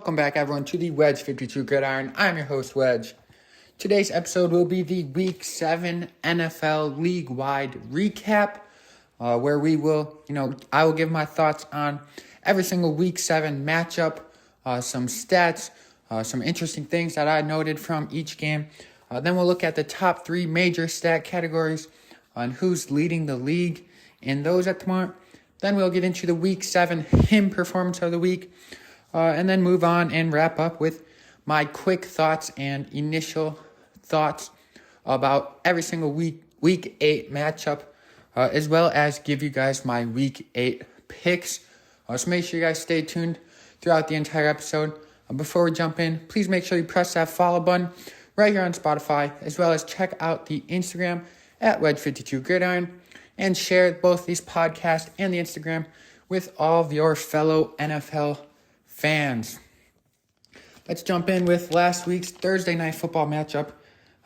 Welcome back, everyone, to the Wedge 52 Gridiron. I'm your host, Wedge. Today's episode will be the Week 7 NFL League-wide recap, where we will, I will give my thoughts on every single Week 7 matchup, some stats, some interesting things that I noted from each game. Then we'll look at the top 3 major stat categories on who's leading the league in those at the moment. Then we'll get into the Week 7 him performance of the week, and then move on and wrap up with my quick thoughts and initial thoughts about every single Week 8 matchup, as well as give you guys my Week 8 picks. So make sure you guys stay tuned throughout the entire episode. Before we jump in, please make sure you press that follow button right here on Spotify, as well as check out the Instagram at Wedge52Gridiron, and share both these podcasts and the Instagram with all of your fellow NFL fans. Let's jump in with last week's Thursday night football matchup.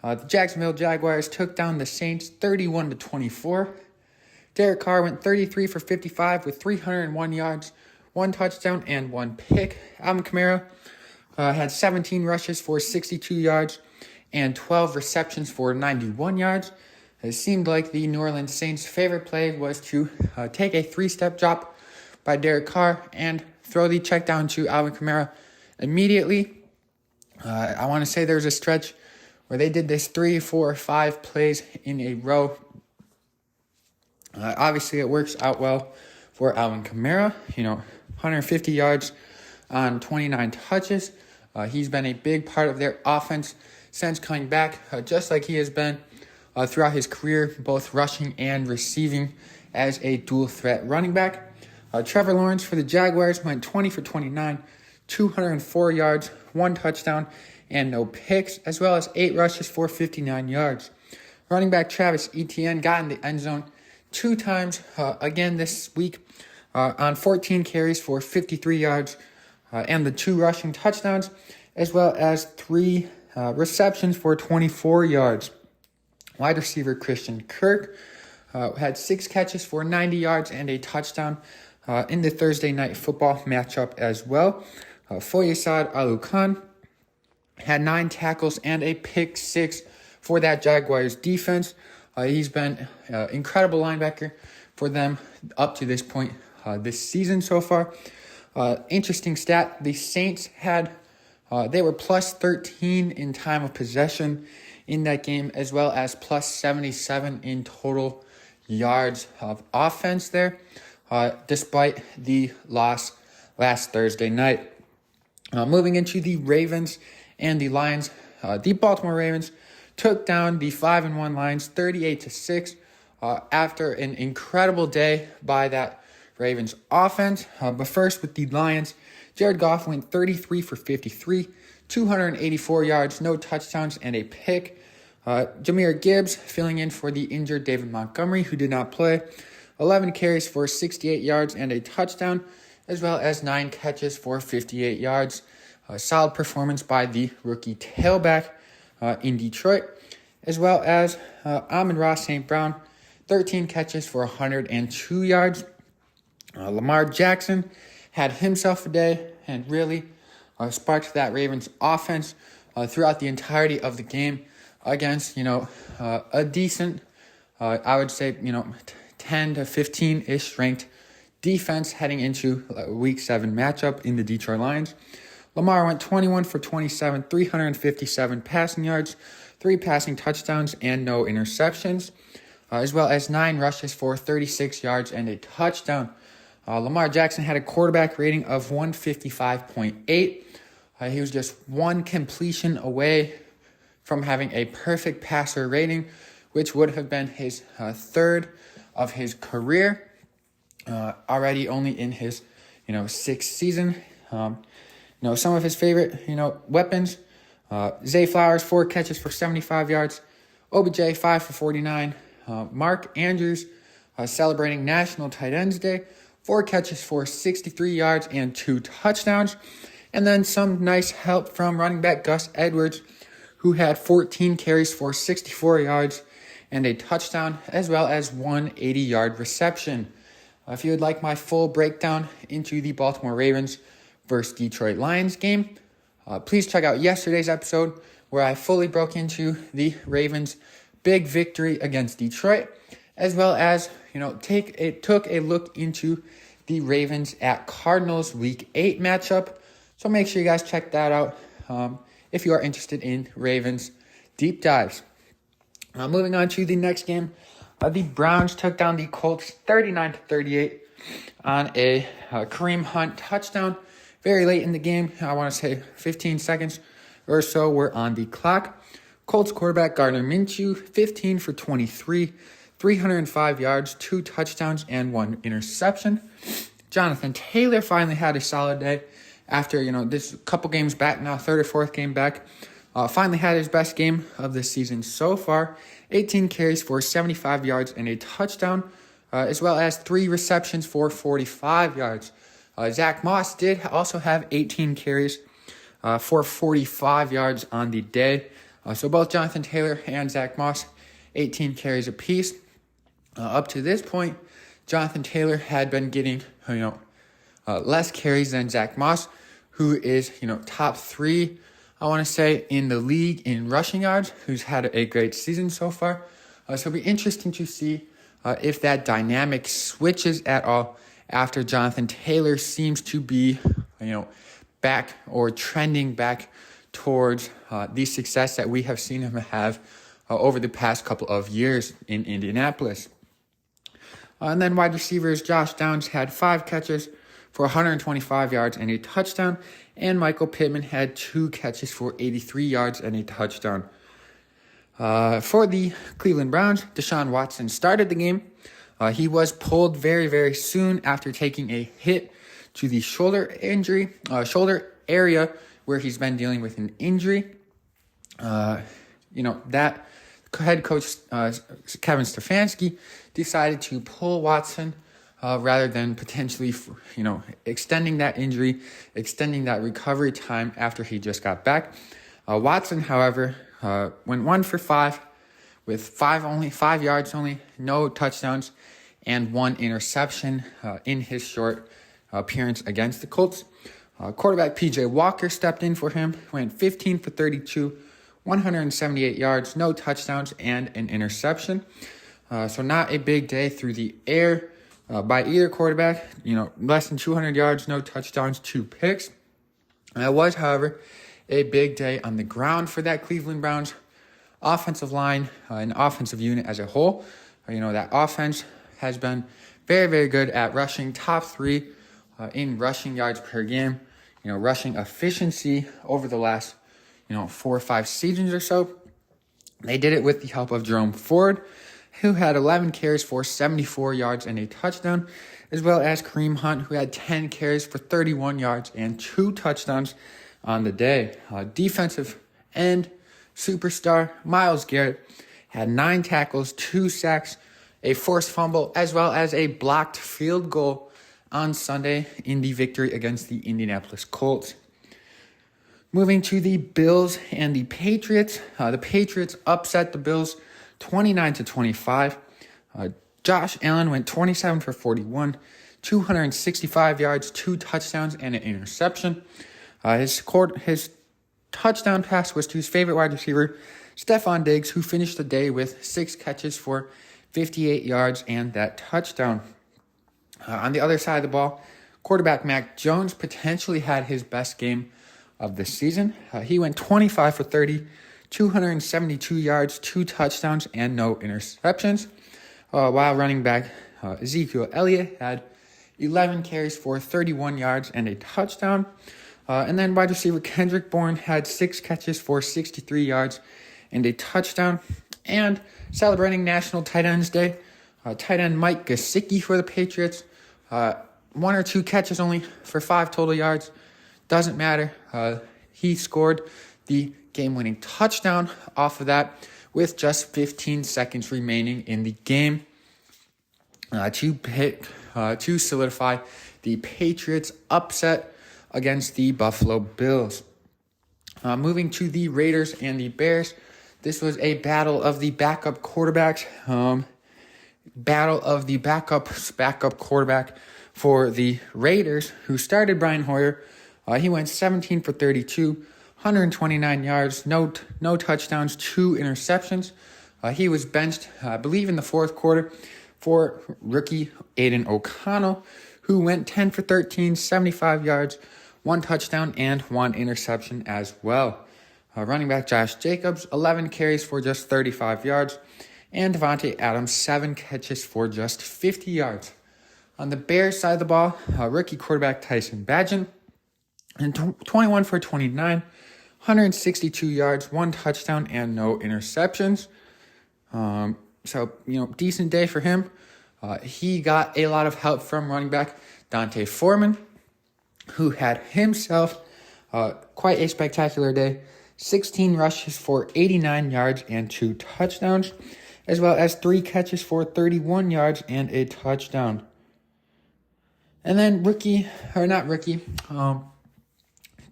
The Jacksonville Jaguars took down the Saints 31-24. Derek Carr went 33 for 55 with 301 yards, 1 touchdown, and 1 pick. Alvin Kamara had 17 rushes for 62 yards and 12 receptions for 91 yards. It seemed like the New Orleans Saints' favorite play was to take a 3-step drop by Derek Carr and throw the check down to Alvin Kamara immediately. I want to say there's a stretch where they did this 3, 4, 5 plays in a row. Obviously, it works out well for Alvin Kamara. 150 yards on 29 touches. He's been a big part of their offense since coming back, just like he has been throughout his career, both rushing and receiving as a dual threat running back. Trevor Lawrence for the Jaguars went 20 for 29, 204 yards, 1 touchdown, and no picks, as well as 8 rushes for 59 yards. Running back Travis Etienne got in the end zone 2 times again this week on 14 carries for 53 yards and the 2 rushing touchdowns, as well as 3 receptions for 24 yards. Wide receiver Christian Kirk had 6 catches for 90 yards and a touchdown in the Thursday night football matchup as well. Foyesade Alukan had 9 tackles and a pick 6 for that Jaguars defense. He's been an incredible linebacker for them up to this point this season so far. Interesting stat, the Saints they were plus 13 in time of possession in that game, as well as plus 77 in total yards of offense there, despite the loss last Thursday night. Moving into the Ravens and the Lions, the Baltimore Ravens took down the 5-1 Lions 38-6 after an incredible day by that Ravens offense. But first with the Lions, Jared Goff went 33 for 53, 284 yards, no touchdowns, and a pick. Jahmyr Gibbs filling in for the injured David Montgomery, who did not play. 11 carries for 68 yards and a touchdown, as well as 9 catches for 58 yards. A solid performance by the rookie tailback in Detroit, as well as Amon-Ra St. Brown, 13 catches for 102 yards. Lamar Jackson had himself a day and really sparked that Ravens offense throughout the entirety of the game against, a decent, I would say, 10 to 15-ish ranked defense heading into Week 7 matchup in the Detroit Lions. Lamar went 21 for 27, 357 passing yards, 3 passing touchdowns, and no interceptions, as well as 9 rushes for 36 yards and a touchdown. Lamar Jackson had a quarterback rating of 155.8. He was just 1 completion away from having a perfect passer rating, which would have been his 3rd of his career, already only in his, 6th season. Some of his favorite, weapons, Zay Flowers, 4 catches for 75 yards, OBJ, 5 for 49, Mark Andrews, celebrating National Tight Ends Day, 4 catches for 63 yards and 2 touchdowns, and then some nice help from running back Gus Edwards, who had 14 carries for 64 yards and a touchdown, as well as 1 80-yard reception. If you would like my full breakdown into the Baltimore Ravens versus Detroit Lions game. Please check out yesterday's episode where I fully broke into the Ravens' big victory against Detroit, as well as took a look into the Ravens at Cardinals Week 8 matchup. So make sure you guys check that out if you are interested in Ravens deep dives. Moving on to the next game, the Browns took down the Colts 39-38 on a Kareem Hunt touchdown. Very late in the game, I want to say 15 seconds or so were on the clock. Colts quarterback Gardner Minshew, 15 for 23, 305 yards, 2 touchdowns, and 1 interception. Jonathan Taylor finally had a solid day after, this couple games back now, third or fourth game back. Finally had his best game of the season so far. 18 carries for 75 yards and a touchdown, as well as 3 receptions for 45 yards. Zach Moss did also have 18 carries for 45 yards on the day. So both Jonathan Taylor and Zach Moss, 18 carries apiece. Up to this point, Jonathan Taylor had been getting, less carries than Zach Moss, who is, top 3, I want to say, in the league in rushing yards, who's had a great season so far. So it'll be interesting to see if that dynamic switches at all after Jonathan Taylor seems to be, back or trending back towards the success that we have seen him have over the past couple of years in Indianapolis. And then wide receivers, Josh Downs had 5 catches for 125 yards and a touchdown, and Michael Pittman had 2 catches for 83 yards and a touchdown. For the Cleveland Browns, Deshaun Watson started the game. He was pulled very, very soon after taking a hit to the shoulder area where he's been dealing with an injury. That head coach Kevin Stefanski decided to pull Watson rather than potentially, extending that injury, extending that recovery time after he just got back. Watson, however, went 1 for 5 with 5 yards only, no touchdowns, and 1 interception in his short appearance against the Colts. Quarterback P.J. Walker stepped in for him, went 15 for 32, 178 yards, no touchdowns, and an interception. So not a big day through the air by either quarterback. Less than 200 yards, no touchdowns, 2 picks. It was, however, a big day on the ground for that Cleveland Browns offensive line and offensive unit as a whole. That offense has been very, very good at rushing, top 3 in rushing yards per game. Rushing efficiency over the last, 4 or 5 seasons or so. They did it with the help of Jerome Ford, who had 11 carries for 74 yards and a touchdown, as well as Kareem Hunt, who had 10 carries for 31 yards and 2 touchdowns on the day. Defensive end superstar Myles Garrett had 9 tackles, 2 sacks, a forced fumble, as well as a blocked field goal on Sunday in the victory against the Indianapolis Colts. Moving to the Bills and the Patriots. The Patriots upset the Bills 29-25. Josh Allen went 27 for 41, 265 yards, 2 touchdowns, and an interception. His touchdown pass was to his favorite wide receiver, Stephon Diggs, who finished the day with 6 catches for 58 yards and that touchdown. On the other side of the ball, quarterback Mac Jones potentially had his best game of the season. He went 25 for 30, 272 yards, 2 touchdowns, and no interceptions. While running back Ezekiel Elliott had 11 carries for 31 yards and a touchdown. And then wide receiver Kendrick Bourne had 6 catches for 63 yards and a touchdown. And celebrating National Tight Ends Day, tight end Mike Gesicki for the Patriots. 1 or 2 catches only for 5 total yards. Doesn't matter. He scored the game-winning touchdown off of that with just 15 seconds remaining in the game to solidify the Patriots' upset against the Buffalo Bills. Moving to the Raiders and the Bears, this was a battle of the backup quarterbacks. Battle of the backup quarterback for the Raiders, who started Brian Hoyer, He went 17 for 32, 129 yards, no touchdowns, 2 interceptions. He was benched, I believe, in the fourth quarter for rookie Aiden O'Connell, who went 10 for 13, 75 yards, 1 touchdown, and 1 interception as well. Running back Josh Jacobs, 11 carries for just 35 yards, and Devontae Adams, 7 catches for just 50 yards. On the Bears side of the ball, rookie quarterback Tyson Bagent, and 21 for 29, 162 yards, 1 touchdown, and no interceptions. Decent day for him. He got a lot of help from running back Dante Foreman, who had himself quite a spectacular day. 16 rushes for 89 yards and 2 touchdowns, as well as 3 catches for 31 yards and a touchdown. And then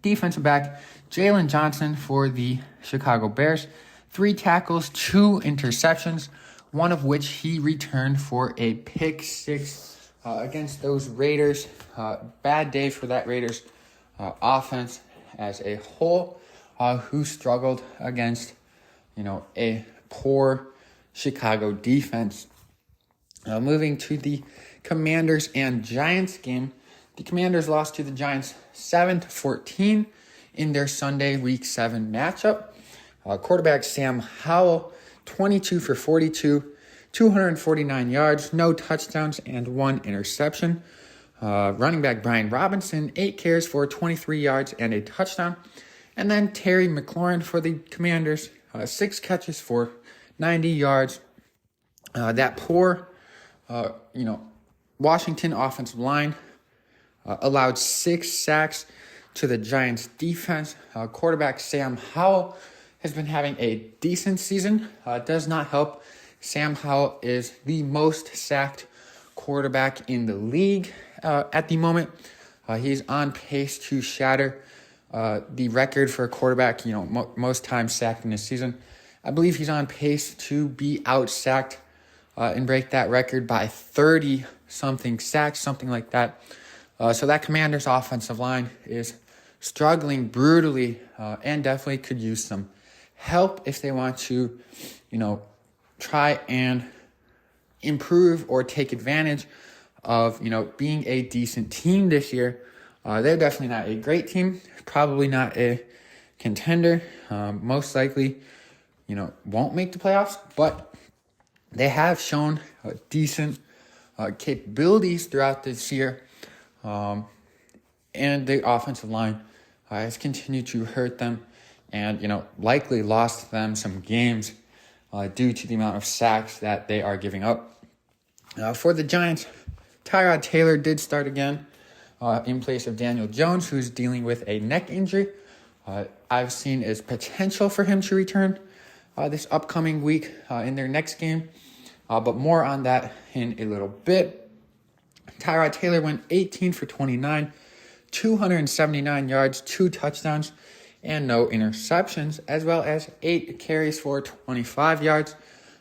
defensive back Jalen Johnson for the Chicago Bears. 3 tackles, 2 interceptions, one of which he returned for a pick 6 against those Raiders. Bad day for that Raiders offense as a whole, who struggled against, a poor Chicago defense. Moving to the Commanders and Giants game, the Commanders lost to the Giants 7-14 in their Sunday Week 7 matchup. Quarterback Sam Howell, 22 for 42, 249 yards, no touchdowns, and 1 interception. Running back Brian Robinson, 8 carries for 23 yards and a touchdown. And then Terry McLaurin for the Commanders, 6 catches for 90 yards. That poor, Washington offensive line allowed 6 sacks to the Giants defense. Quarterback Sam Howell has been having a decent season. Does not help. Sam Howell is the most sacked quarterback in the league at the moment. He's on pace to shatter the record for a quarterback, most times sacked in a season. I believe he's on pace to be out-sacked and break that record by 30-something sacks, something like that. So that Commanders offensive line is struggling brutally and definitely could use some help if they want to, try and improve or take advantage of, being a decent team this year. They're definitely not a great team, probably not a contender, most likely, won't make the playoffs, but they have shown decent capabilities throughout this year, and the offensive line has continued to hurt them and, likely lost them some games due to the amount of sacks that they are giving up. For the Giants, Tyrod Taylor did start again in place of Daniel Jones, who's dealing with a neck injury. I've seen is potential for him to return this upcoming week in their next game, but more on that in a little bit. Tyrod Taylor went 18 for 29, 279 yards, 2 touchdowns, and no interceptions, as well as 8 carries for 25 yards.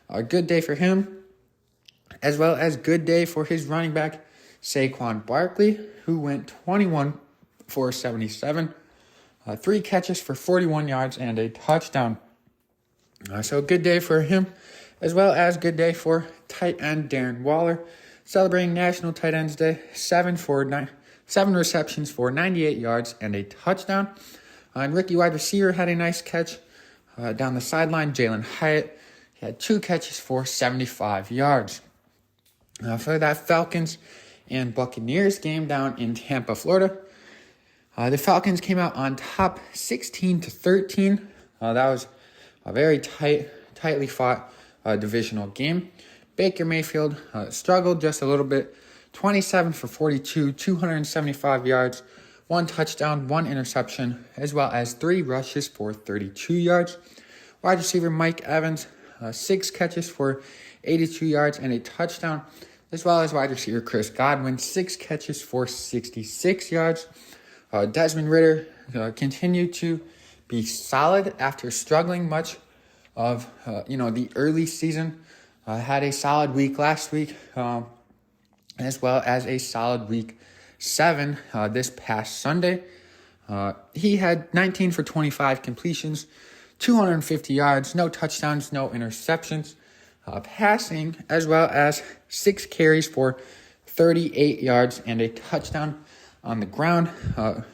A good day for him, as well as good day for his running back, Saquon Barkley, who went 21 for 77, 3 catches for 41 yards, and a touchdown. So good day for him, as well as good day for tight end Darren Waller, celebrating National Tight Ends Day, 7 receptions for 98 yards and a touchdown. And rookie wide receiver had a nice catch down the sideline. Jalen Hyatt, he had 2 catches for 75 yards. For that Falcons and Buccaneers game down in Tampa, Florida, the Falcons came out on top 16-13. That was a very tightly fought divisional game. Baker Mayfield struggled just a little bit. 27 for 42, 275 yards, 1 touchdown, 1 interception, as well as 3 rushes for 32 yards. Wide receiver Mike Evans, 6 catches for 82 yards and a touchdown, as well as wide receiver Chris Godwin, 6 catches for 66 yards. Desmond Ridder continued to be solid after struggling much of the early season. Had a solid week last week, as well as a solid week 7 this past Sunday. He had 19 for 25 completions, 250 yards, no touchdowns, no interceptions, passing, as well as 6 carries for 38 yards and a touchdown on the ground. The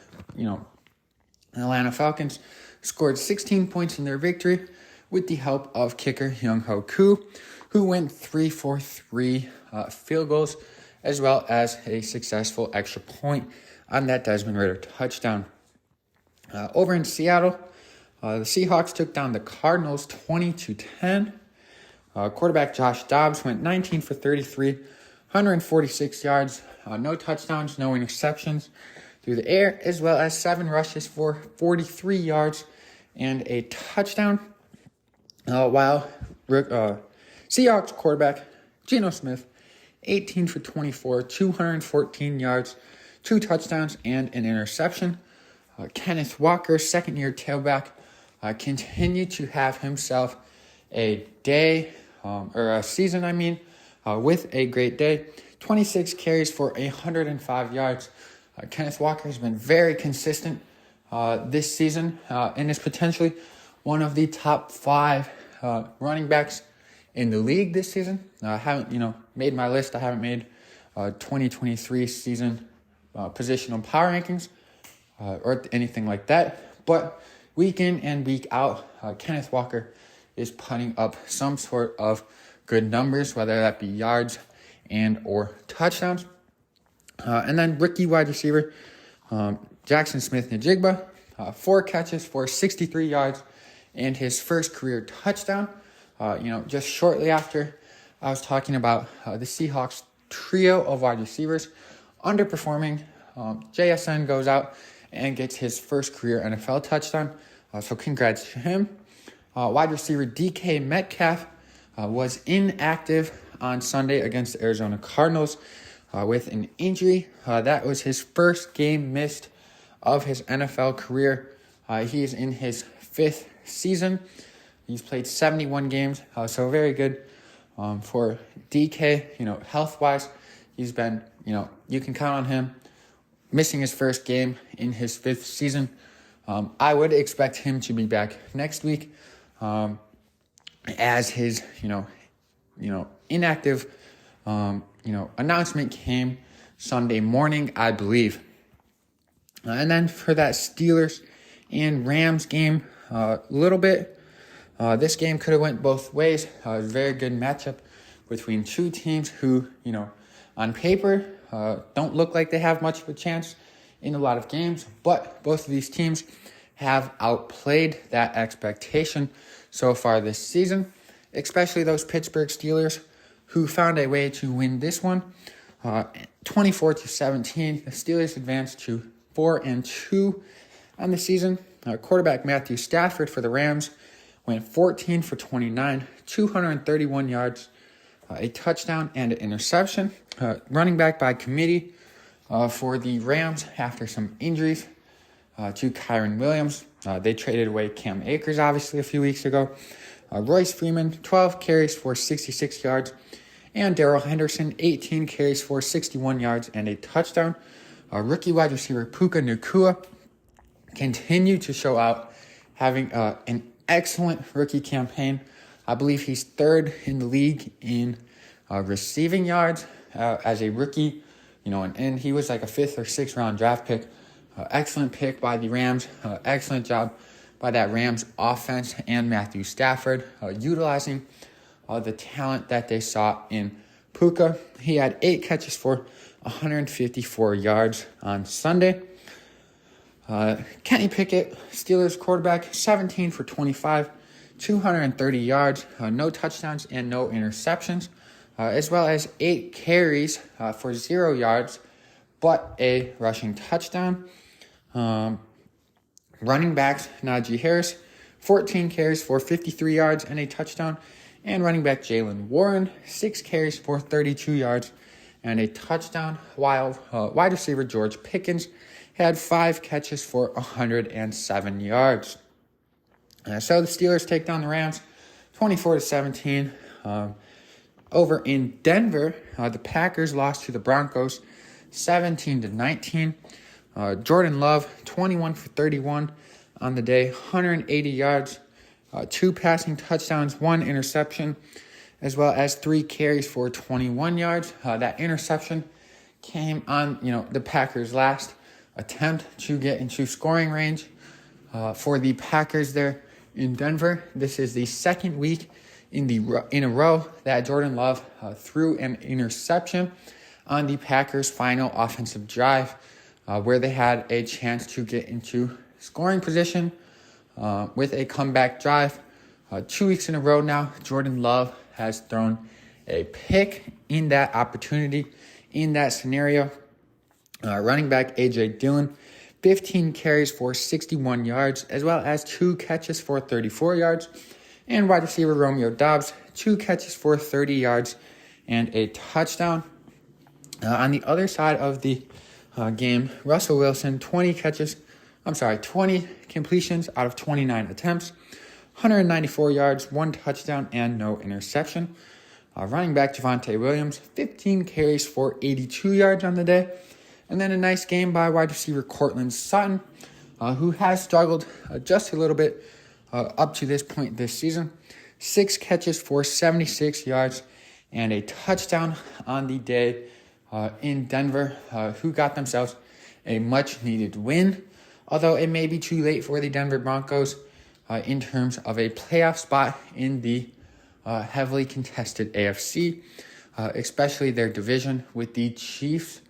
Atlanta Falcons scored 16 points in their victory with the help of kicker Younghoe Koo, who went 3 for 3 field goals, as well as a successful extra point on that Desmond Ridder touchdown. Over in Seattle, the Seahawks took down the Cardinals 20-10. Quarterback Josh Dobbs went 19 for 33, 146 yards, no touchdowns, no interceptions through the air, as well as 7 rushes for 43 yards and a touchdown. While Seahawks quarterback Geno Smith, 18 for 24, 214 yards, 2 touchdowns, and an interception. Kenneth Walker, second-year tailback, continued to have himself a season, with a great day. 26 carries for 105 yards. Kenneth Walker has been very consistent this season and is potentially one of the top 5 running backs in the league this season. I haven't, made my list. I haven't made 2023 season positional power rankings or anything like that. But week in and week out, Kenneth Walker is putting up some sort of good numbers, whether that be yards and or touchdowns. And then rookie wide receiver Jackson Smith-Njigba, 4 catches for 63 yards and his first career touchdown. Just shortly after I was talking about the Seahawks trio of wide receivers underperforming, JSN goes out and gets his first career NFL touchdown. So congrats to him. Wide receiver DK Metcalf was inactive on Sunday against the Arizona Cardinals with an injury. That was his first game missed of his NFL career. He is in his 5th season. He's played 71 games, so very good for DK. Health-wise, he's been, you can count on him missing his first game in his 5th season. I would expect him to be back next week as his, inactive, announcement came Sunday morning, I believe. And then for that Steelers and Rams game, this game could have went both ways. It was a very good matchup between two teams who, on paper, don't look like they have much of a chance in a lot of games, but both of these teams have outplayed that expectation so far this season, especially those Pittsburgh Steelers who found a way to win this one. 24-17, the Steelers advanced to 4-2 on the season. Quarterback Matthew Stafford for the Rams went 14 for 29, 231 yards, a touchdown and an interception. Running back by committee for the Rams after some injuries to Kyren Williams. They traded away Cam Akers, obviously, a few weeks ago. Royce Freeman, 12 carries for 66 yards. And Darrell Henderson, 18 carries for 61 yards and a touchdown. Rookie wide receiver Puka Nacua continued to show out, having an excellent rookie campaign. I believe he's 3rd in the league in receiving yards as a rookie, and he was like a 5th or 6th round draft pick. Excellent pick by the Rams. Excellent job by that Rams offense and Matthew Stafford, utilizing the talent that they saw in Puka. He had 8 catches for 154 yards on Sunday. Kenny Pickett, Steelers quarterback, 17 for 25, 230 yards, no touchdowns and no interceptions, as well as 8 carries for 0 yards, but a rushing touchdown. Running backs, Najee Harris, 14 carries for 53 yards and a touchdown. And running back Jaylen Warren, 6 carries for 32 yards and a touchdown, while wide receiver George Pickens had 5 catches for 107 yards. So the Steelers take down the Rams 24-17. Over in Denver, the Packers lost to the Broncos 17-19. Jordan Love, 21 for 31 on the day, 180 yards, 2 passing touchdowns, 1 interception, as well as 3 carries for 21 yards. That interception came on, the Packers' last attempt to get into scoring range for the Packers there in Denver. This is the second week in a row that Jordan Love threw an interception on the Packers' final offensive drive, where they had a chance to get into scoring position with a comeback drive. 2 weeks in a row now, Jordan Love has thrown a pick in that opportunity, in that scenario. Running back A.J. Dillon, 15 carries for 61 yards, as well as 2 catches for 34 yards. And wide receiver Romeo Doubs, 2 catches for 30 yards and a touchdown. On the other side of the game, Russell Wilson, 20 completions out of 29 attempts, 194 yards, 1 touchdown, and no interception. Running back Javonte Williams, 15 carries for 82 yards on the day. And then a nice game by wide receiver Courtland Sutton, who has struggled just a little bit up to this point this season. 6 catches for 76 yards and a touchdown on the day in Denver, who got themselves a much-needed win, although it may be too late for the Denver Broncos in terms of a playoff spot in the heavily contested AFC, especially their division with the Chiefs,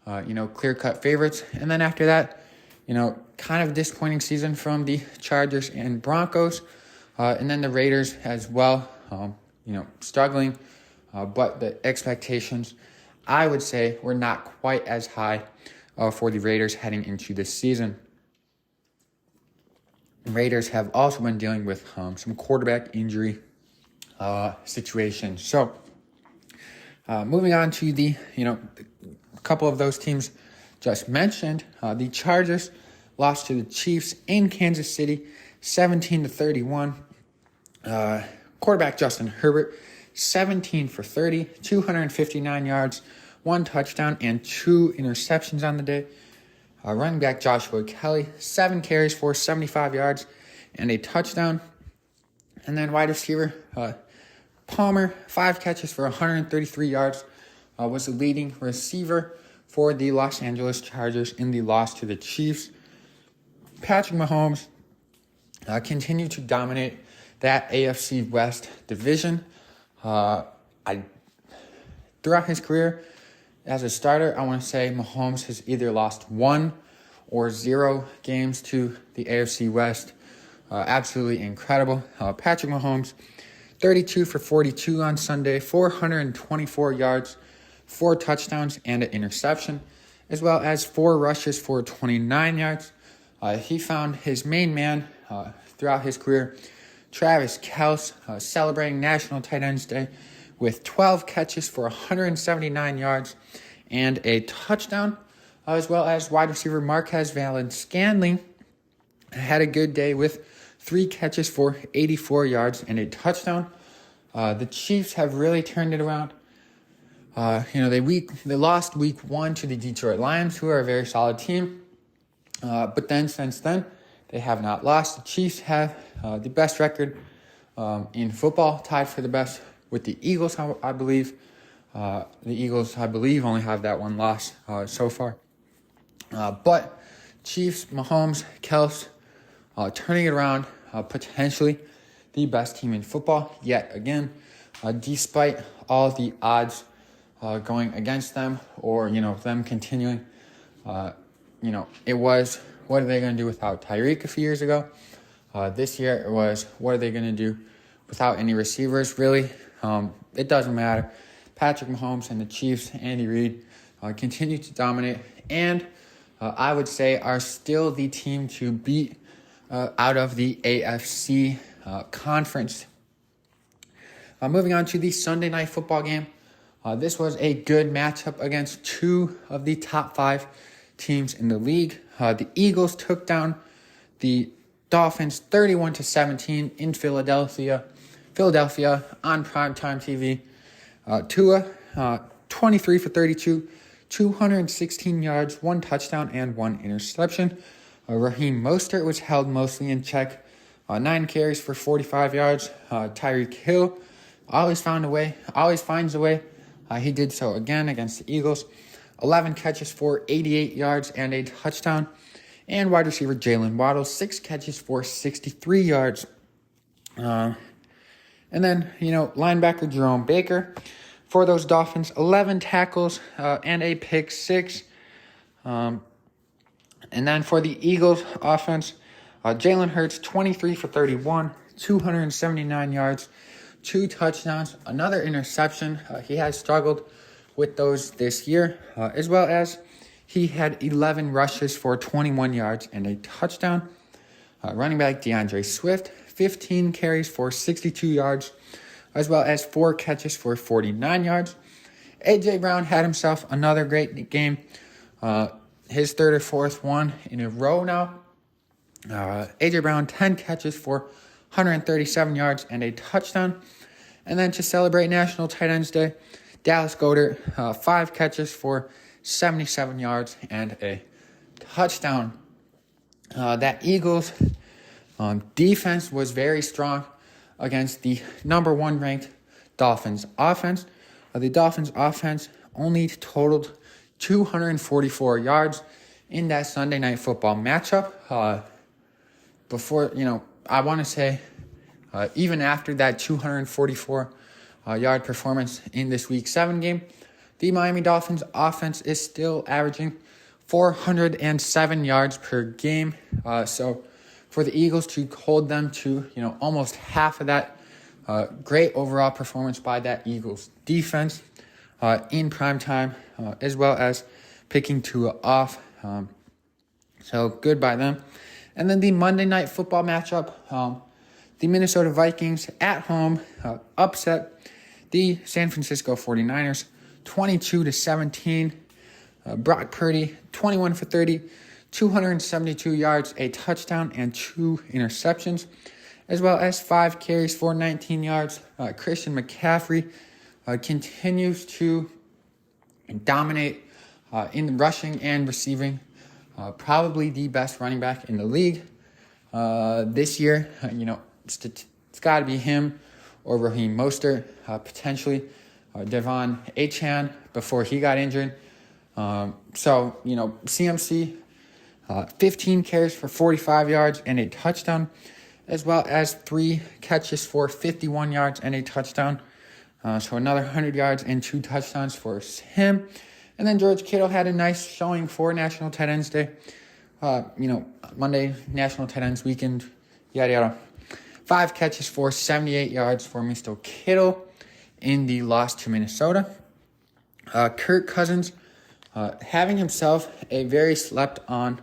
clear-cut favorites. And then after that, kind of disappointing season from the Chargers and Broncos, and then the Raiders as well, struggling, but the expectations, I would say, were not quite as high for the Raiders heading into this season. Raiders have also been dealing with some quarterback injury situations. So, moving on to the, a couple of those teams just mentioned, the Chargers lost to the Chiefs in Kansas City, 17-31. Quarterback Justin Herbert, 17 for 30, 259 yards, 1 touchdown, and 2 interceptions on the day. Running back Joshua Kelly, 7 carries for 75 yards and a touchdown. And then wide receiver Palmer, 5 catches for 133 yards, was the leading receiver for the Los Angeles Chargers in the loss to the Chiefs. Patrick Mahomes continued to dominate that AFC West division. Throughout his career as a starter, I want to say Mahomes has either lost 1 or 0 games to the AFC West. Absolutely incredible. Patrick Mahomes, 32 for 42 on Sunday, 424 yards, 4 touchdowns, and an interception, as well as 4 rushes for 29 yards. He found his main man throughout his career, Travis Kelce, celebrating National Tight Ends Day with 12 catches for 179 yards and a touchdown, as well as wide receiver Marquez Valdes-Scantling had a good day with 3 catches for 84 yards and a touchdown. The Chiefs have really turned it around. They lost week 1 to the Detroit Lions, who are a very solid team. But then since then, they have not lost. The Chiefs have the best record in football, tied for the best with the Eagles, I believe. The Eagles, I believe, only have that 1 loss so far. But Chiefs, Mahomes, Kelce, turning it around, potentially the best team in football yet again, despite all the odds going against them, or them continuing. It was, what are they going to do without Tyreek a few years ago? This year it was, what are they going to do without any receivers? Really, it doesn't matter. Patrick Mahomes and the Chiefs, Andy Reid, continue to dominate, and I would say are still the team to beat out of the AFC conference. Moving on to the Sunday night football game. This was a good matchup against 2 of the top 5 teams in the league. The Eagles took down the Dolphins 31-17 in Philadelphia on primetime TV. Tua, 23 for 32, 216 yards, 1 touchdown, and 1 interception. Raheem Mostert was held mostly in check. 9 carries for 45 yards. Tyreek Hill always finds a way. He did so again against the Eagles. 11 catches for 88 yards and a touchdown. And wide receiver Jalen Waddle, 6 catches for 63 yards. And then, linebacker Jerome Baker for those Dolphins, 11 tackles and a pick 6. And then for the Eagles offense, Jalen Hurts, 23 for 31, 279 yards, 2 touchdowns, another interception. He has struggled with those this year, as well as he had 11 rushes for 21 yards and a touchdown. Running back DeAndre Swift, 15 carries for 62 yards, as well as 4 catches for 49 yards. A.J. Brown had himself another great game, his third or fourth one in a row now. A.J. Brown, 10 catches for 137 yards and a touchdown. And then to celebrate National Tight Ends Day, Dallas Goedert, 5 catches for 77 yards and a touchdown. That Eagles defense was very strong against the number 1 ranked Dolphins offense. The Dolphins offense only totaled 244 yards in that Sunday Night Football matchup. I want to say even after that 244 yard performance in this Week 7 game, the Miami Dolphins offense is still averaging 407 yards per game. So for the Eagles to hold them to, almost half of that, great overall performance by that Eagles defense in prime time, as well as picking Tua off. So good by them. And then the Monday Night Football matchup, the Minnesota Vikings at home upset the San Francisco 49ers 22-17. Brock Purdy, 21 for 30, 272 yards, a touchdown, and 2 interceptions, as well as 5 carries for 19 yards. Christian McCaffrey continues to dominate in the rushing and receiving. Probably the best running back in the league this year. It's got to be him or Raheem Mostert, potentially Devon Achane before he got injured. CMC, 15 carries for 45 yards and a touchdown, as well as 3 catches for 51 yards and a touchdown. So another 100 yards and 2 touchdowns for him. And then George Kittle had a nice showing for National Tight Ends Day. Monday, National Tight Ends Weekend, yada, yada. 5 catches for 78 yards for Mr. Kittle in the loss to Minnesota. Kirk Cousins, having himself a very slept-on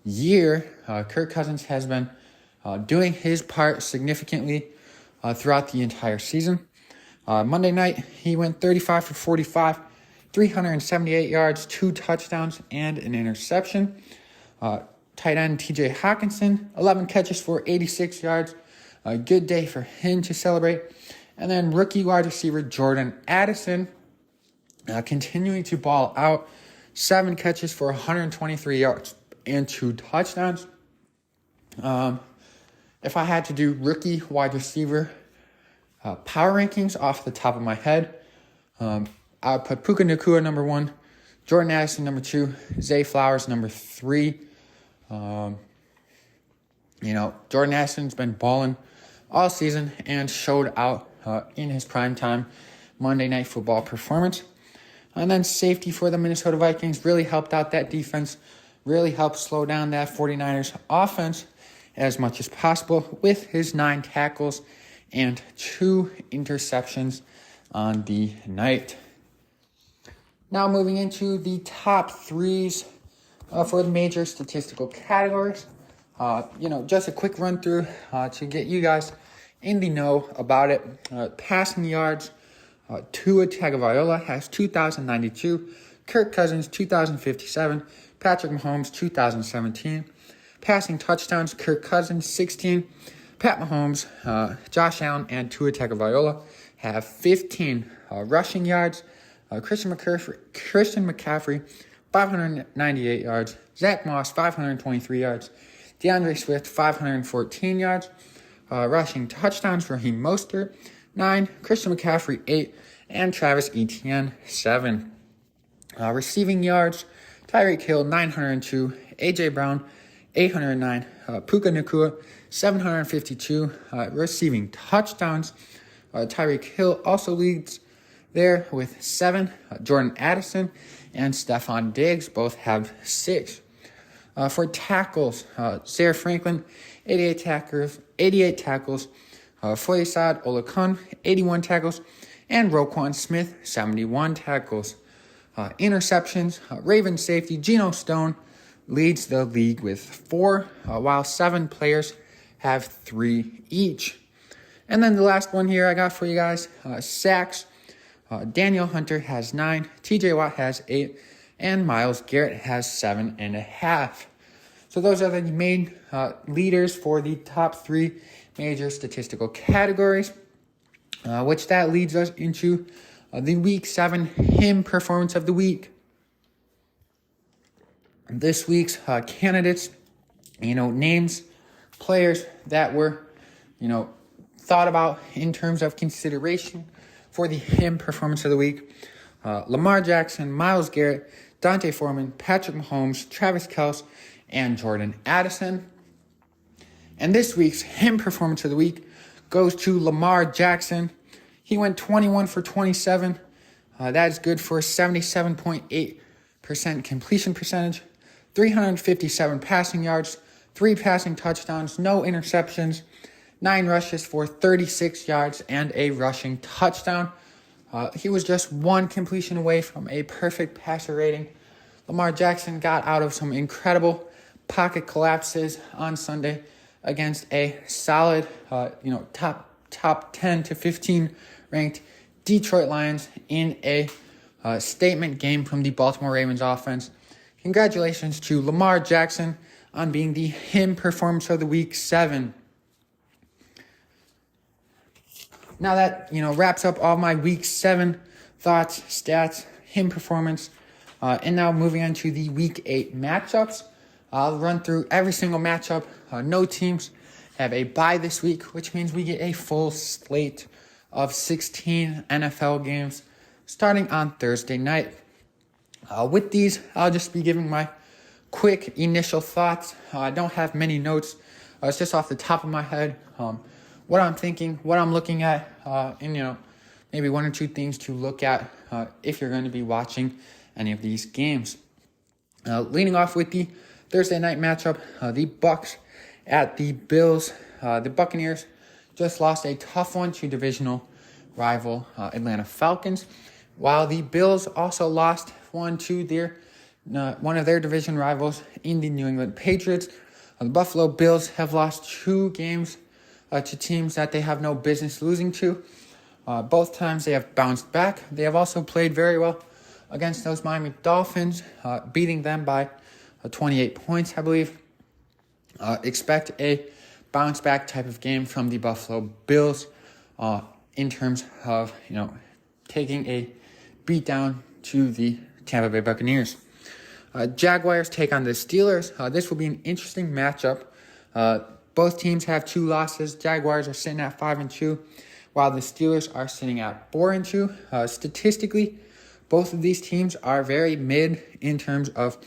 year. Kirk Cousins has been doing his part significantly throughout the entire season. Monday night, he went 35 for 45, 378 yards, 2 touchdowns, and an interception. Tight end T.J. Hawkinson, 11 catches for 86 yards. A good day for him to celebrate. And then rookie wide receiver Jordan Addison, continuing to ball out, 7 catches for 123 yards and 2 touchdowns. If I had to do rookie wide receiver power rankings off the top of my head, I would put Puka Nacua number 1, Jordan Addison number 2, Zay Flowers number 3. Jordan Addison's been balling all season and showed out in his primetime Monday Night Football performance. And then safety for the Minnesota Vikings really helped out that defense, really helped slow down that 49ers offense as much as possible with his 9 tackles and 2 interceptions on the night. Now moving into the top 3s for the major statistical categories. Just a quick run through to get you guys in the know about it. Passing yards, Tua Tagovailoa has 2,092, Kirk Cousins 2,057, Patrick Mahomes 2,017. Passing touchdowns, Kirk Cousins 16, Pat Mahomes, Josh Allen, and Tua Tagovailoa have 15. Rushing yards, Christian McCaffrey, 598 yards. Zach Moss, 523 yards. DeAndre Swift, 514 yards. Rushing touchdowns, Raheem Mostert, 9. Christian McCaffrey, 8. And Travis Etienne, 7. Receiving yards, Tyreek Hill, 902. A.J. Brown, 809. Puka Nacua, 752. Receiving touchdowns, Tyreek Hill also leads there with 7. Jordan Addison and Stephon Diggs both have 6. For tackles, Zaire Franklin, 88 tackles. Foyesade Olakun, 81 tackles. And Roquan Smith, 71 tackles. Interceptions, Ravens safety Geno Stone leads the league with 4, while 7 players have 3 each. And then the last one here I got for you guys, sacks. Daniel Hunter has 9, TJ Watt has 8, and Myles Garrett has 7.5. So those are the main leaders for the top 3 major statistical categories, which that leads us into the Week 7 him performance of the week. This week's candidates, names, players that were, thought about in terms of consideration for the him performance of the week. Lamar Jackson, Myles Garrett, Dante Foreman, Patrick Mahomes, Travis Kelce, and Jordan Addison. And this week's him performance of the week goes to Lamar Jackson. He went 21 for 27. That is good for 77.8% completion percentage, 357 passing yards, 3 passing touchdowns, no interceptions, 9 rushes for 36 yards, and a rushing touchdown. He was just 1 completion away from a perfect passer rating. Lamar Jackson got out of some incredible pocket collapses on Sunday against a solid, top 10 to 15 ranked Detroit Lions in a statement game from the Baltimore Ravens offense. Congratulations to Lamar Jackson on being the him performance of the week 7. Now that, wraps up all my week 7 thoughts, stats, him performance. And now moving on to the week 8 matchups. I'll run through every single matchup. No teams have a bye this week, which means we get a full slate of 16 NFL games starting on Thursday night. With these, I'll just be giving my quick initial thoughts. I don't have many notes. It's just off the top of my head. What I'm thinking, what I'm looking at, and maybe 1 or 2 things to look at if you're going to be watching any of these games. Leading off with the Thursday night matchup, the Bucs at the Bills. The Buccaneers just lost a tough one to divisional rival Atlanta Falcons, while the Bills also lost one to one of their division rivals in the New England Patriots. The Buffalo Bills have lost 2 games to teams that they have no business losing to. Both times they have bounced back. They have also played very well against those Miami Dolphins, beating them by 28 points, I believe. Expect a bounce back type of game from the Buffalo Bills in terms of, taking a beat down to the Tampa Bay Buccaneers. Jaguars take on the Steelers. This will be an interesting matchup. Both teams have 2 losses. Jaguars are sitting at 5-2, while the Steelers are sitting at 4-2. Statistically, both of these teams are very mid in terms of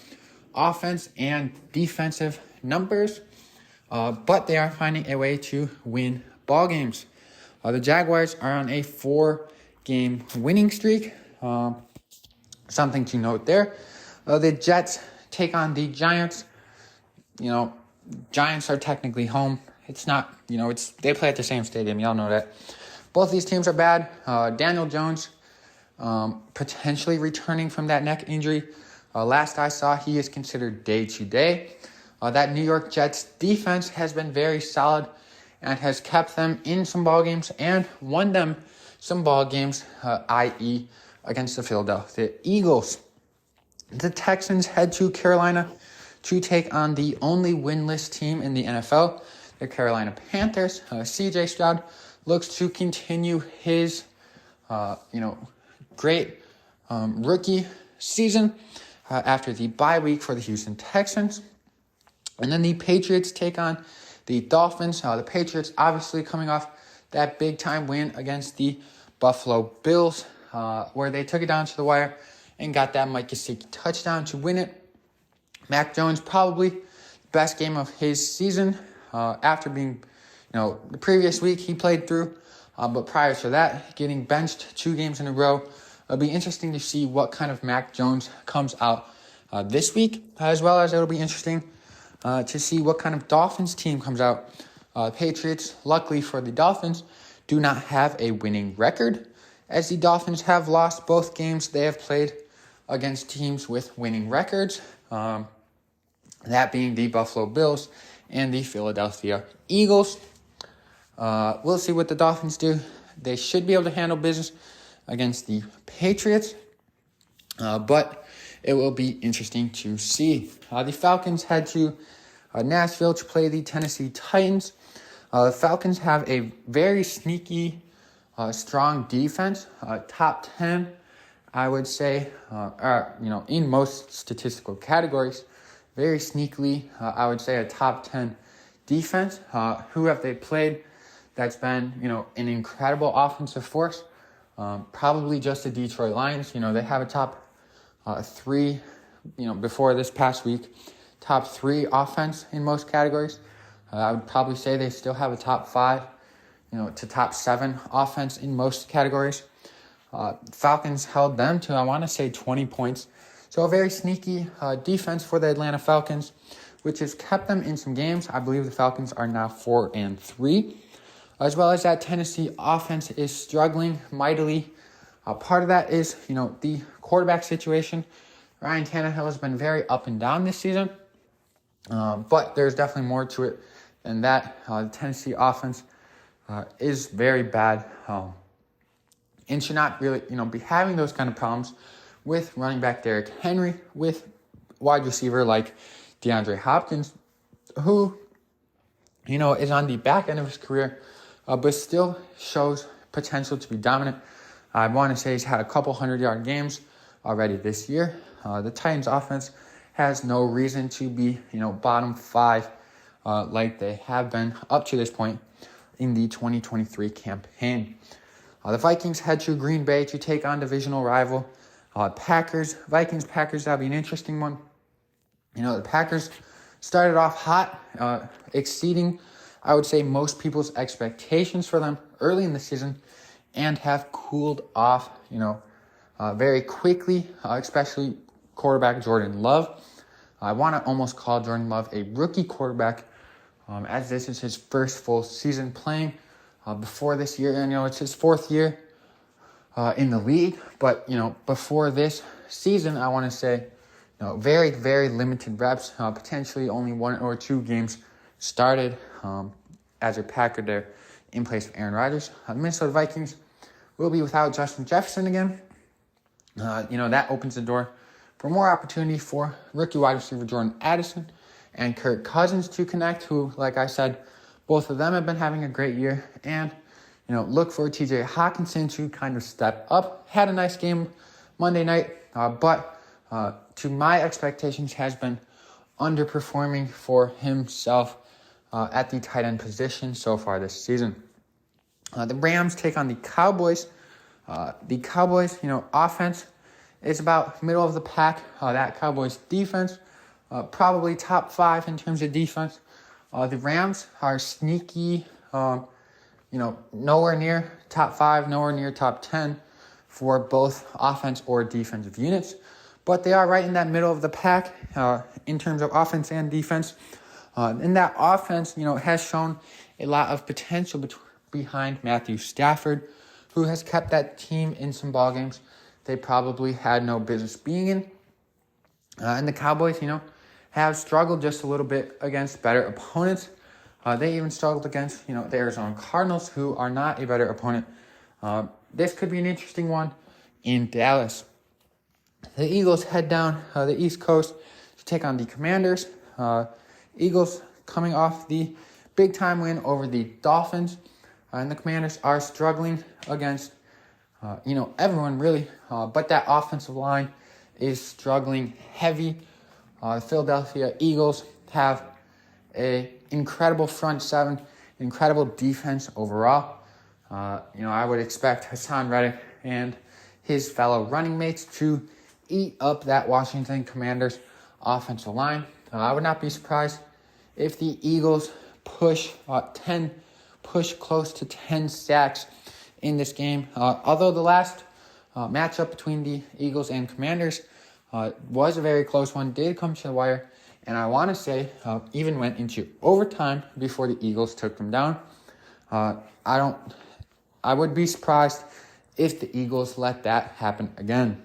offense and defensive numbers, but they are finding a way to win ball games. The Jaguars are on a 4-game winning streak. Something to note there. The Jets take on the Giants. Giants are technically home. It's not, they play at the same stadium. Y'all know that. Both these teams are bad. Daniel Jones potentially returning from that neck injury. Last I saw, he is considered day-to-day. That New York Jets defense has been very solid and has kept them in some ball games and won them some ball games, i.e. against the Philadelphia Eagles. The Texans head to Carolina to take on the only winless team in the NFL, the Carolina Panthers. C.J. Stroud looks to continue his, great rookie season after the bye week for the Houston Texans. And then the Patriots take on the Dolphins. The Patriots obviously coming off that big-time win against the Buffalo Bills, where they took it down to the wire and got that Mike Gesicki touchdown to win it. Mac Jones probably the best game of his season after being, the previous week he played through. But prior to that, getting benched 2 games in a row. It'll be interesting to see what kind of Mac Jones comes out this week, as well as it'll be interesting to see what kind of Dolphins team comes out. Patriots, luckily for the Dolphins, do not have a winning record, as the Dolphins have lost both games they have played against teams with winning records, that being the Buffalo Bills and the Philadelphia Eagles. We'll see what the Dolphins do. They should be able to handle business against the Patriots, but it will be interesting to see. The Falcons head to Nashville to play the Tennessee Titans. The Falcons have a very sneaky, strong defense, top 10, I would say, in most statistical categories. Very sneakily, I would say a top 10 defense. Who have they played that's been, an incredible offensive force? Probably just the Detroit Lions. They have a top 3, before this past week, top 3 offense in most categories. I would probably say they still have a top 5, to top 7 offense in most categories. Falcons held them to, I want to say, 20 points. So a very sneaky defense for the Atlanta Falcons, which has kept them in some games. I believe the Falcons are now 4-3. As well as that Tennessee offense is struggling mightily. Part of that is, the quarterback situation. Ryan Tannehill has been very up and down this season. But there's definitely more to it than that. The Tennessee offense is very bad. And should not really, be having those kind of problems with running back Derrick Henry, with wide receiver like DeAndre Hopkins, who, is on the back end of his career, but still shows potential to be dominant. I want to say he's had a couple 100-yard games already this year. The Titans offense has no reason to be, bottom 5 like they have been up to this point in the 2023 campaign. The Vikings head to Green Bay to take on divisional rival Packers. Vikings-Packers, that'll be an interesting one. The Packers started off hot, exceeding, I would say, most people's expectations for them early in the season, and have cooled off, very quickly, especially quarterback Jordan Love. I want to almost call Jordan Love a rookie quarterback, as this is his first full season playing. Before this year, and it's his 4th year in the league. But before this season, I want to say, very, very limited reps. Potentially only 1 or 2 games started as a Packer there in place of Aaron Rodgers. The Minnesota Vikings will be without Justin Jefferson again. That opens the door for more opportunity for rookie wide receiver Jordan Addison and Kirk Cousins to connect, who, like I said, both of them have been having a great year. And, look for TJ Hawkinson to kind of step up. Had a nice game Monday night, but to my expectations has been underperforming for himself at the tight end position so far this season. The Rams take on the Cowboys. The Cowboys, offense is about middle of the pack. That Cowboys defense, probably top 5 in terms of defense. The Rams are sneaky, nowhere near top 5, nowhere near top 10 for both offense or defensive units. But they are right in that middle of the pack in terms of offense and defense. And that offense, has shown a lot of potential behind Matthew Stafford, who has kept that team in some ball games they probably had no business being in. And the Cowboys, have struggled just a little bit against better opponents. They even struggled against, the Arizona Cardinals, who are not a better opponent. This could be an interesting one in Dallas. The Eagles head down the East Coast to take on the Commanders. Eagles coming off the big-time win over the Dolphins. And the Commanders are struggling against everyone really, but that offensive line is struggling heavy. The Philadelphia Eagles have a incredible front seven, incredible defense overall. I would expect Hassan Reddick and his fellow running mates to eat up that Washington Commanders offensive line. I would not be surprised if the Eagles push close to 10 sacks in this game. Although the last matchup between the Eagles and Commanders was a very close one, did come to the wire, and I want to say even went into overtime before the Eagles took them down. I would be surprised if the Eagles let that happen again.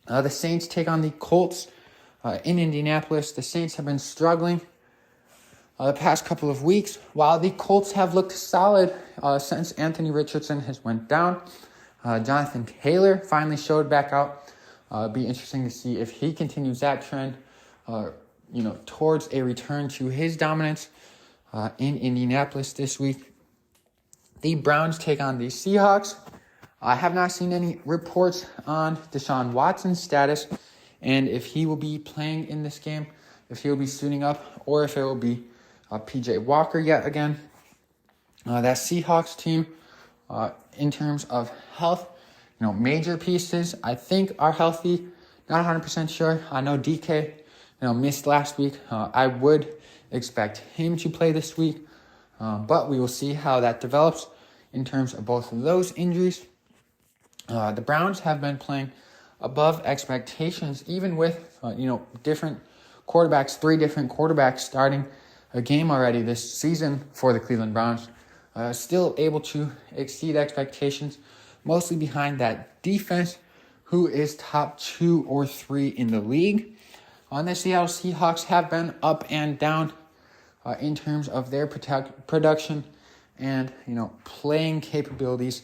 The Saints take on the Colts in Indianapolis. The Saints have been struggling the past couple of weeks, while the Colts have looked solid since Anthony Richardson has went down. Jonathan Taylor finally showed back out. Be interesting to see if he continues that trend, towards a return to his dominance in Indianapolis this week. The Browns take on the Seahawks. I have not seen any reports on Deshaun Watson's status and if he will be playing in this game, if he will be suiting up, or if it will be P.J. Walker yet again. That Seahawks team, in terms of health, major pieces I think are healthy. Not 100% sure. I know DK, missed last week. I would expect him to play this week, but we will see how that develops in terms of both of those injuries. The Browns have been playing above expectations, even with different quarterbacks, 3 different quarterbacks starting a game already this season for the Cleveland Browns. Still able to exceed expectations, mostly behind that defense, who is top 2 or 3 in the league. The Seattle Seahawks have been up and down in terms of their production and playing capabilities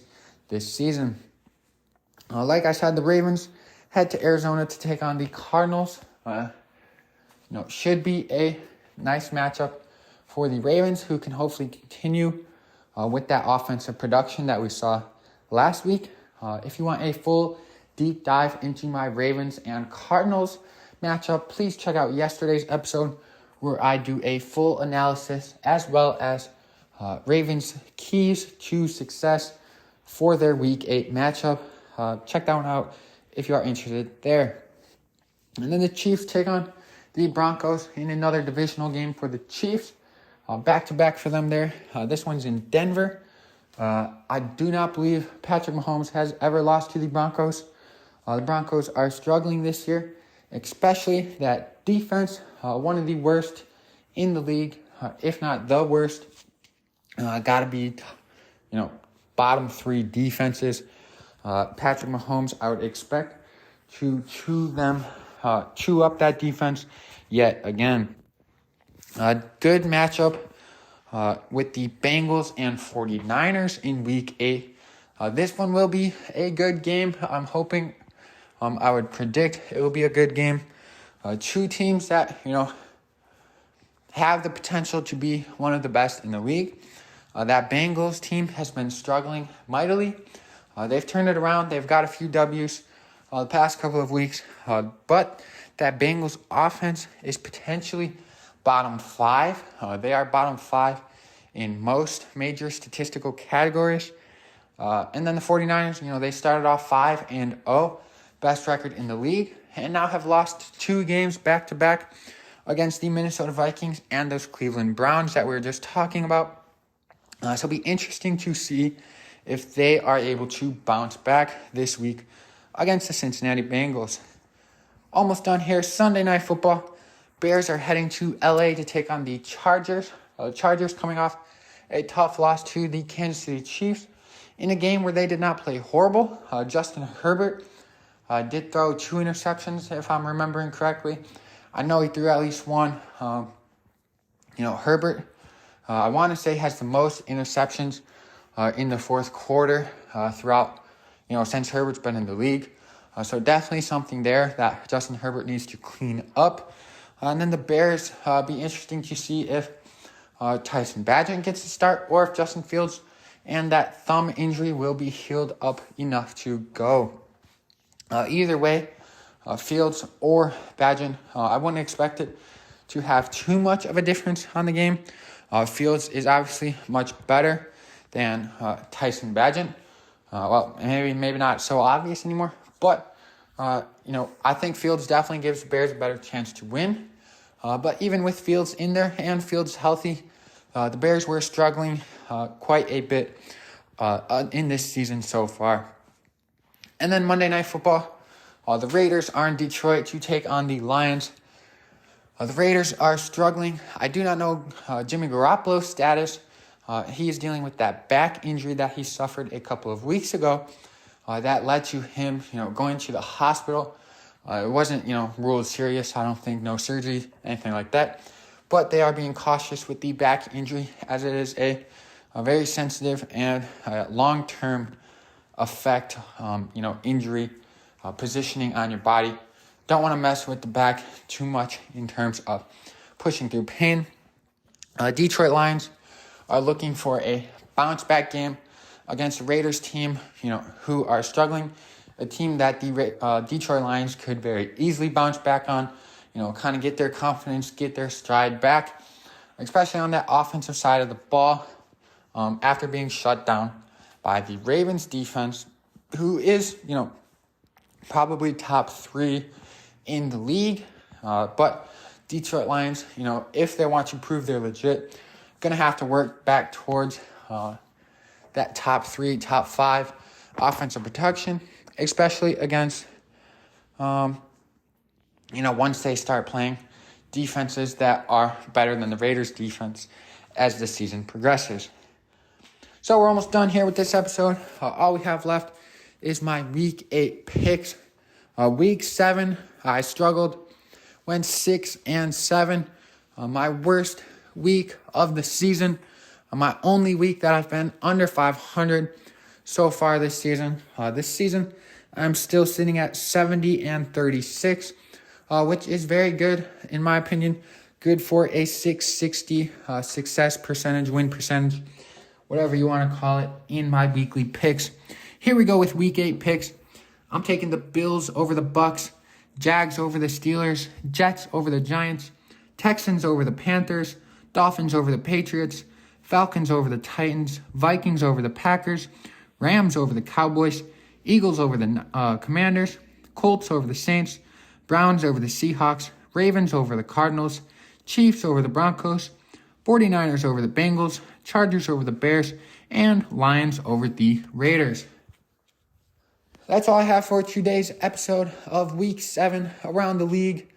this season. Like I said, the Ravens head to Arizona to take on the Cardinals. Should be a nice matchup for the Ravens, who can hopefully continue with that offensive production that we saw last week. If you want a full deep dive into my Ravens and Cardinals matchup, please check out yesterday's episode where I do a full analysis as well as Ravens' keys to success for their Week 8 matchup. Check that one out if you are interested there. And then the Chiefs take on the Broncos in another divisional game for the Chiefs. Back-to-back for them there. This one's in Denver. I do not believe Patrick Mahomes has ever lost to the Broncos. The Broncos are struggling this year, especially that defense, one of the worst in the league, if not the worst. Got to be, bottom 3 defenses. Patrick Mahomes, I would expect to chew up that defense yet again. Good matchup with the Bengals and 49ers in Week 8. This one will be a good game. I'm hoping, I would predict it will be a good game. 2 teams that, have the potential to be one of the best in the league. That Bengals team has been struggling mightily. They've turned it around. They've got a few W's the past couple of weeks. But that Bengals offense is potentially bottom 5. They are bottom 5 in most major statistical categories. And then the 49ers, they started off 5-0, best record in the league, and now have lost 2 games back-to-back against the Minnesota Vikings and those Cleveland Browns that we were just talking about. So it'll be interesting to see if they are able to bounce back this week against the Cincinnati Bengals. Almost done here. Sunday Night Football. Bears are heading to LA to take on the Chargers. The Chargers coming off a tough loss to the Kansas City Chiefs in a game where they did not play horrible. Justin Herbert did throw 2 interceptions, if I'm remembering correctly. I know he threw at least one. Herbert, I want to say, has the most interceptions in the fourth quarter throughout, since Herbert's been in the league. So definitely something there that Justin Herbert needs to clean up. And then the Bears, be interesting to see if Tyson Badgett gets the start or if Justin Fields and that thumb injury will be healed up enough to go. Either way, Fields or Bagent, I wouldn't expect it to have too much of a difference on the game. Fields is obviously much better than Tyson Bagent. Maybe not so obvious anymore, but I think Fields definitely gives the Bears a better chance to win. But even with Fields in there and Fields healthy, the Bears were struggling quite a bit in this season so far. And then Monday Night Football, the Raiders are in Detroit to take on the Lions. The Raiders are struggling. I do not know Jimmy Garoppolo's status. He is dealing with that back injury that he suffered a couple of weeks ago. That led to him, going to the hospital. It wasn't, ruled serious. I don't think no surgery, anything like that. But they are being cautious with the back injury as it is a very sensitive and long-term effect, injury, positioning on your body. Don't want to mess with the back too much in terms of pushing through pain. Detroit Lions are looking for a bounce-back game against the Raiders team, who are struggling. A team that the Detroit Lions could very easily bounce back on, kind of get their confidence, get their stride back, especially on that offensive side of the ball after being shut down by the Ravens defense, who is, probably top 3 in the league. But Detroit Lions, if they want to prove they're legit, going to have to work back towards that top 3, top 5 offensive protection, especially against, once they start playing defenses that are better than the Raiders defense as the season progresses. So we're almost done here with this episode. All we have left is my Week 8 picks. Week 7, I struggled, went 6-7. My worst week of the season. My only week that I've been under 500 so far this season. I'm still sitting at 70-36, which is very good in my opinion. Good for a 660 success percentage, win percentage, whatever you want to call it, in my weekly picks. Here we go with Week 8 picks. I'm taking the Bills over the Bucks, Jags over the Steelers, Jets over the Giants, Texans over the Panthers, Dolphins over the Patriots, Falcons over the Titans, Vikings over the Packers, Rams over the Cowboys, Eagles over the Commanders, Colts over the Saints, Browns over the Seahawks, Ravens over the Cardinals, Chiefs over the Broncos, 49ers over the Bengals, Chargers over the Bears, and Lions over the Raiders. That's all I have for today's episode of Week 7 Around the League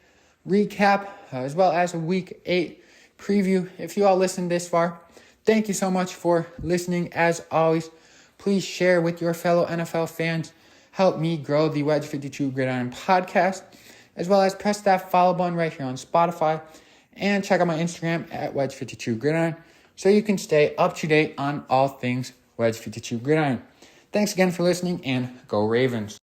recap, as well as a Week 8 preview. If you all listened this far, thank you so much for listening. As always, please share with your fellow NFL fans. Help me grow the Wedge 52 Gridiron podcast, as well as press that follow button right here on Spotify, and check out my Instagram at Wedge 52 Gridiron so you can stay up to date on all things Wedge 52 Gridiron. Thanks again for listening, and go Ravens.